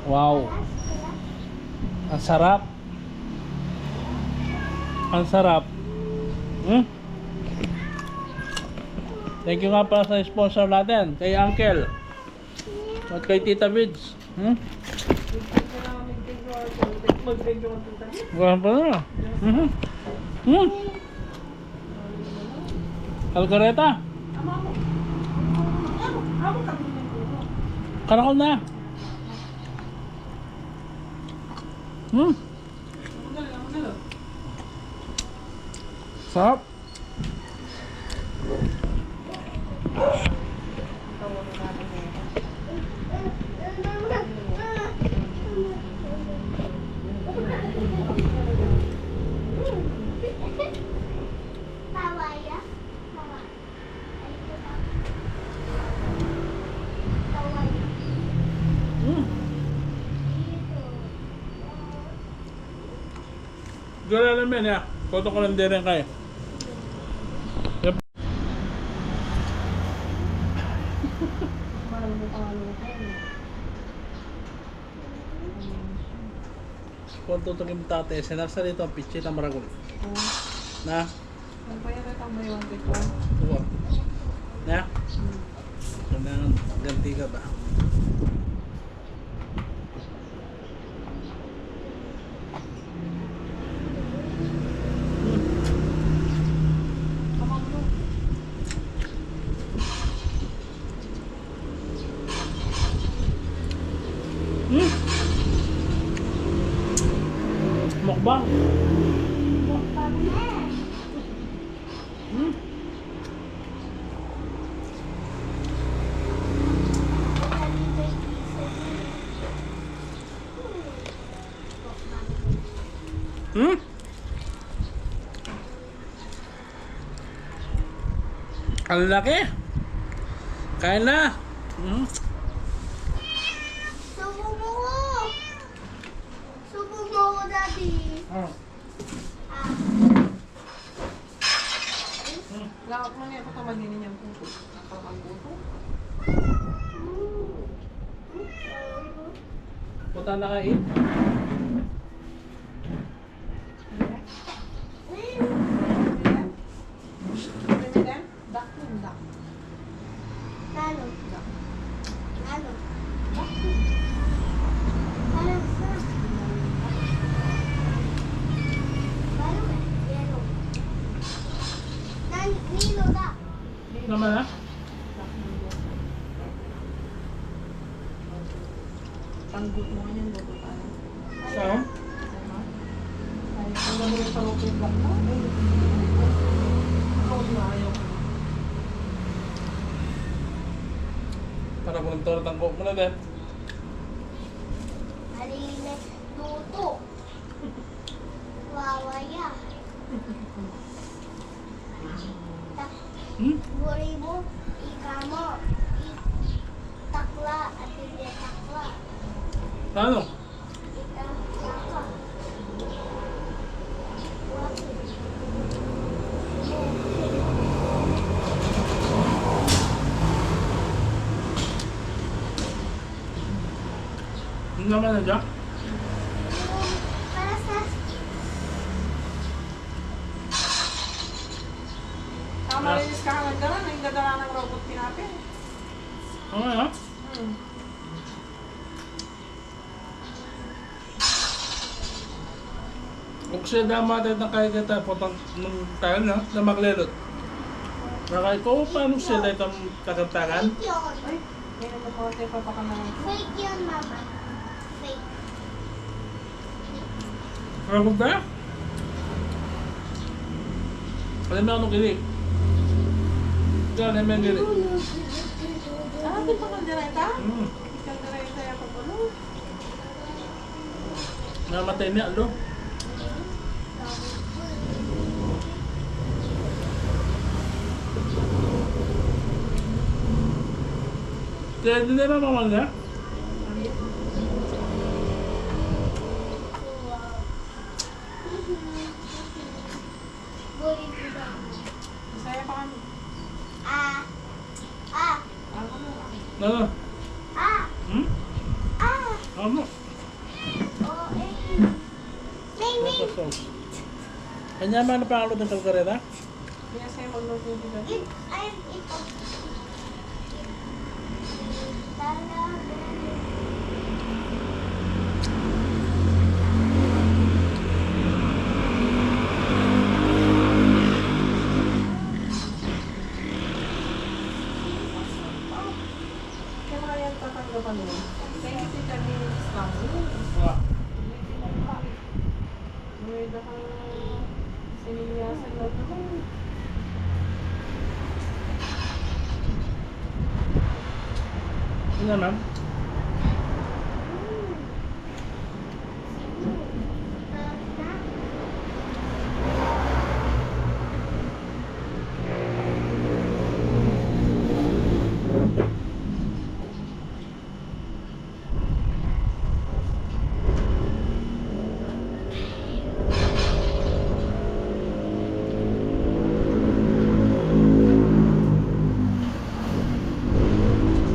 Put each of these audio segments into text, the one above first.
Wow. Ang sarap. Ang sarap. Thank you nga pala sa sponsor natin, kay Uncle. At kay Tita Vids. Ganun pa na. Algareta. Karakol na. Sarap. Gala naman ya. Foto ko lang din rin kayo. Yep. Foto to kim tate. Sinarsa dito ang pichi na maragol. Na? Ano pa yung itong may 1 Uwa. Na? Kailangan ganti ka ba? Mukbang. Ang laki. Kain na. Subo mo ko. Subo mo ko, Daddy. Lakot mo niya, patamalinin niyang puso. Nakakang puso. Punta na kain. Lalo. Lalo. Nilo da. Naman ha? Tanggut mo yan, luto tayo. Saan? Ay, ang gano'n yung palupin black mo. Ako na ayaw ko. Para kung tortang ko muna din. Malinis luto. Wawaya. Buri mo, ika mo, takla at hindi takla. Ano? Takla. Ano naman na dyan? Para sa Malinis ka hanggang dala, nang dadala ng robot pinapin. Ano ha? Kung siya dama tayo ng kaya kita, potang nung tayo na maglelot. Nakay ko, paano sila itong kakantakan? fake yun. Ay, may nagpapote pa pa ka na. Fake yun, Mama. Fake. Ano kung tayo? Alam mo anong kilig? Ito, alam mo yung kilig. Ah, di pa kang direta? Kang direta yung pagulo. Namatay niya, alo. Kaya hindi na naman niya. Buri ko daw. Masaya pa kami. Ah. Ah. Ano? Ano? Ah. Hmm? Ah. Ano? Oh, eh. May, Napa sauce. Kanya man na pangalod ng kalkareta? Kaya sa'yo magluto dito. Ito. Talaga. Kaya mga yan tatanggapan mo. Thank you, Tita Miss Kami. Ah. May dakang sinilyasan na ito. Ano ma'am?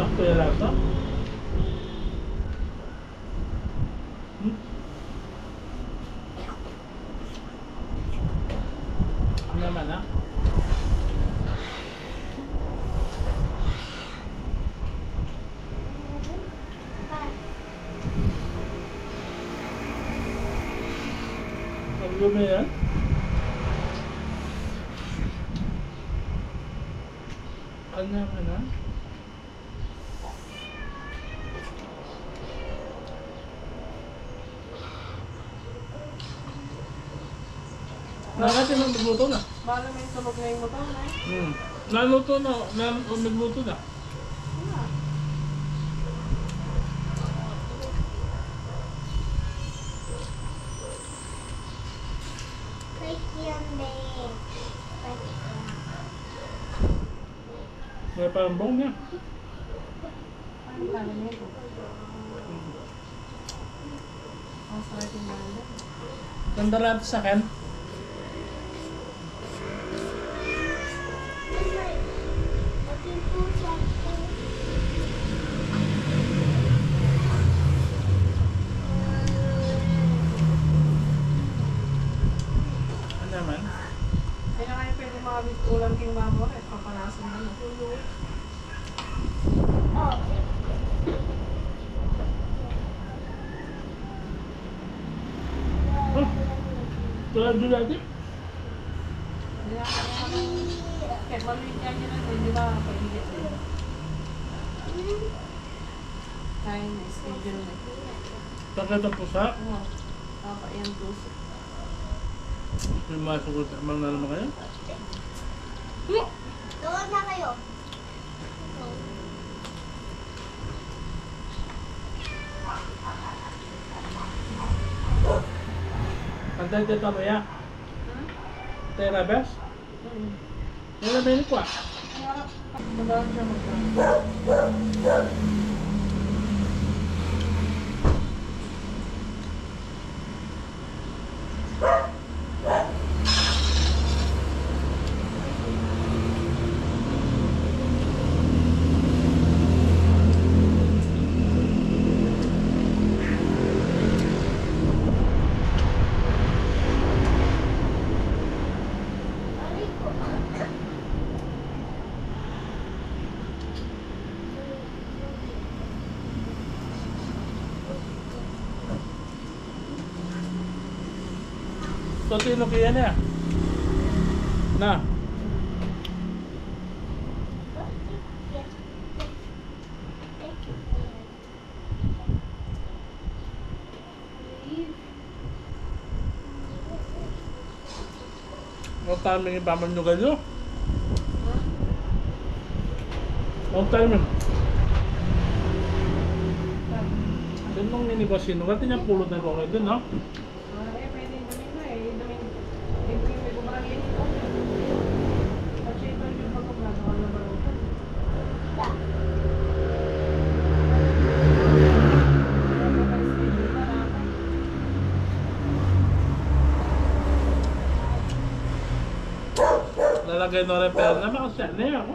Sakto yung lasa? Hmm? Ano naman ha? Ang lumi yan? Ano naman ha? Nakakati nang nagluto na. Bala may tulog na yung motor na eh. Naluto na, nagluto na. Wala. Fake yan, babe. Fake yan. May parang bong niya. Ano kala niya ito? Ang sarap yung bala. Ganda lang sa akin. Looking for something. Ano naman? Kaya na kayo pwede makabit ulam king babo at papanasan na mo. Oh. Oh, tulad doon natin. Kaya kahit maliit yan yun natin, di ba? Painit din. Kaya na schedule na. Takot ang pusa. Oo. Papa yan gusto. May mga sugot naman na naman kayo. Doon na kayo. Antay dito mo ya. Antay rabes. Wala na yun ko ah. Magalang siya magkano. So, sino kaya niya? Na. Ang timing yung paman nyo kayo. Ang timing. Doon nung ninegosyo nung kasi niya pulot na ko kayo doon, no? Eh, pwede gawin na eh. Gawin. Ito yung may bumarang yan ito. Kasi ito yung pagkaplado ka na barutan. Lalagay na repair na makasya na ako.